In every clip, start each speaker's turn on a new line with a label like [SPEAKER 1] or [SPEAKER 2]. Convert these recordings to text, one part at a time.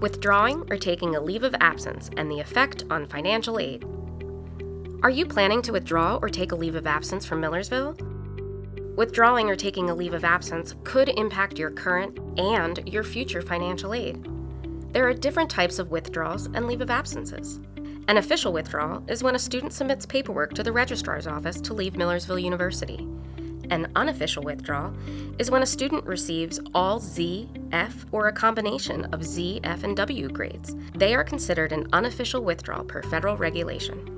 [SPEAKER 1] Withdrawing or taking a leave of absence and the effect on financial aid. Are you planning to withdraw or take a leave of absence from Millersville? Withdrawing or taking a leave of absence could impact your current and your future financial aid. There are different types of withdrawals and leave of absences. An official withdrawal is when a student submits paperwork to the registrar's office to leave Millersville University. An unofficial withdrawal is when a student receives all Z, F, or a combination of Z, F, and W grades. They are considered an unofficial withdrawal per federal regulation.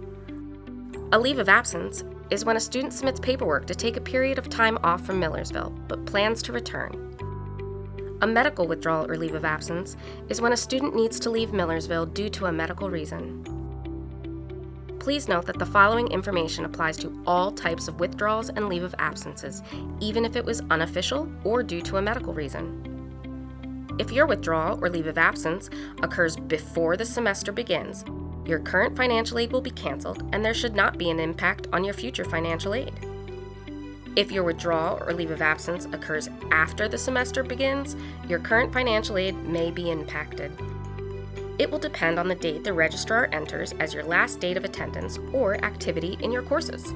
[SPEAKER 1] A leave of absence is when a student submits paperwork to take a period of time off from Millersville, but plans to return. A medical withdrawal or leave of absence is when a student needs to leave Millersville due to a medical reason. Please note that the following information applies to all types of withdrawals and leave of absences, even if it was unofficial or due to a medical reason. If your withdrawal or leave of absence occurs before the semester begins, your current financial aid will be canceled and there should not be an impact on your future financial aid. If your withdrawal or leave of absence occurs after the semester begins, your current financial aid may be impacted. It will depend on the date the registrar enters as your last date of attendance or activity in your courses.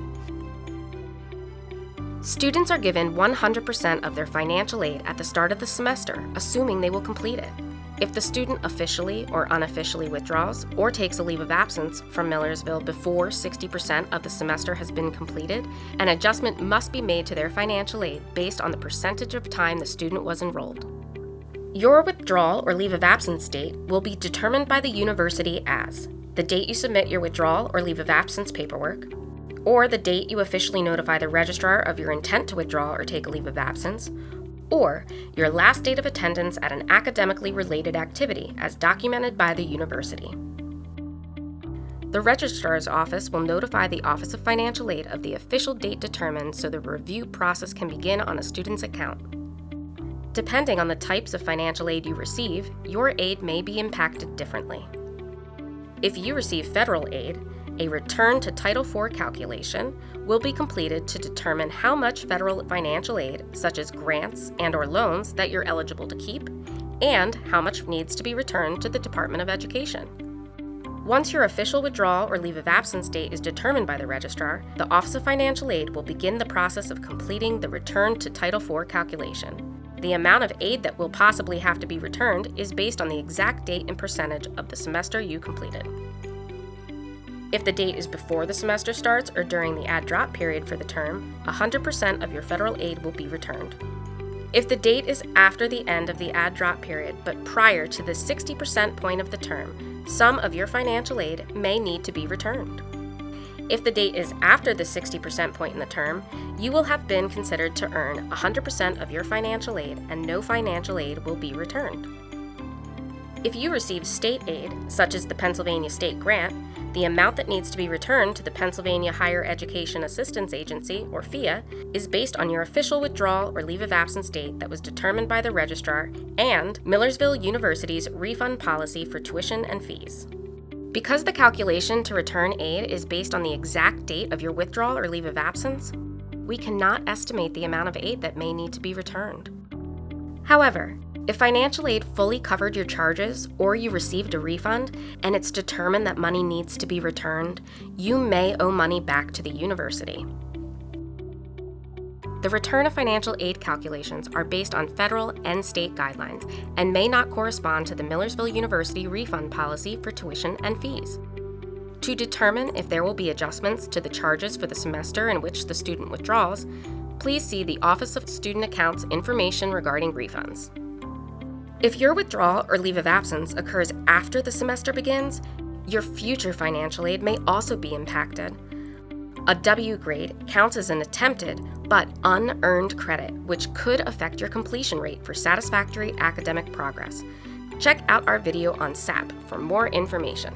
[SPEAKER 1] Students are given 100% of their financial aid at the start of the semester, assuming they will complete it. If the student officially or unofficially withdraws or takes a leave of absence from Millersville before 60% of the semester has been completed, an adjustment must be made to their financial aid based on the percentage of time the student was enrolled. Your withdrawal or leave of absence date will be determined by the university as the date you submit your withdrawal or leave of absence paperwork, or the date you officially notify the registrar of your intent to withdraw or take a leave of absence, or your last date of attendance at an academically related activity as documented by the university. The registrar's office will notify the Office of Financial Aid of the official date determined so the review process can begin on a student's account. Depending on the types of financial aid you receive, your aid may be impacted differently. If you receive federal aid, a return to Title IV calculation will be completed to determine how much federal financial aid, such as grants and/or loans, that you're eligible to keep, and how much needs to be returned to the Department of Education. Once your official withdrawal or leave of absence date is determined by the registrar, the Office of Financial Aid will begin the process of completing the return to Title IV calculation. The amount of aid that will possibly have to be returned is based on the exact date and percentage of the semester you completed. If the date is before the semester starts or during the add-drop period for the term, 100% of your federal aid will be returned. If the date is after the end of the add-drop period but prior to the 60% point of the term, some of your financial aid may need to be returned. If the date is after the 60% point in the term, you will have been considered to earn 100% of your financial aid and no financial aid will be returned. If you receive state aid, such as the Pennsylvania State Grant, the amount that needs to be returned to the Pennsylvania Higher Education Assistance Agency, or PHEAA, is based on your official withdrawal or leave of absence date that was determined by the registrar and Millersville University's refund policy for tuition and fees. Because the calculation to return aid is based on the exact date of your withdrawal or leave of absence, we cannot estimate the amount of aid that may need to be returned. However, if financial aid fully covered your charges or you received a refund and it's determined that money needs to be returned, you may owe money back to the university. The return of financial aid calculations are based on federal and state guidelines and may not correspond to the Millersville University refund policy for tuition and fees. To determine if there will be adjustments to the charges for the semester in which the student withdraws, please see the Office of Student Accounts information regarding refunds. If your withdrawal or leave of absence occurs after the semester begins, your future financial aid may also be impacted. A W grade counts as an attempted but unearned credit, which could affect your completion rate for satisfactory academic progress. Check out our video on SAP for more information.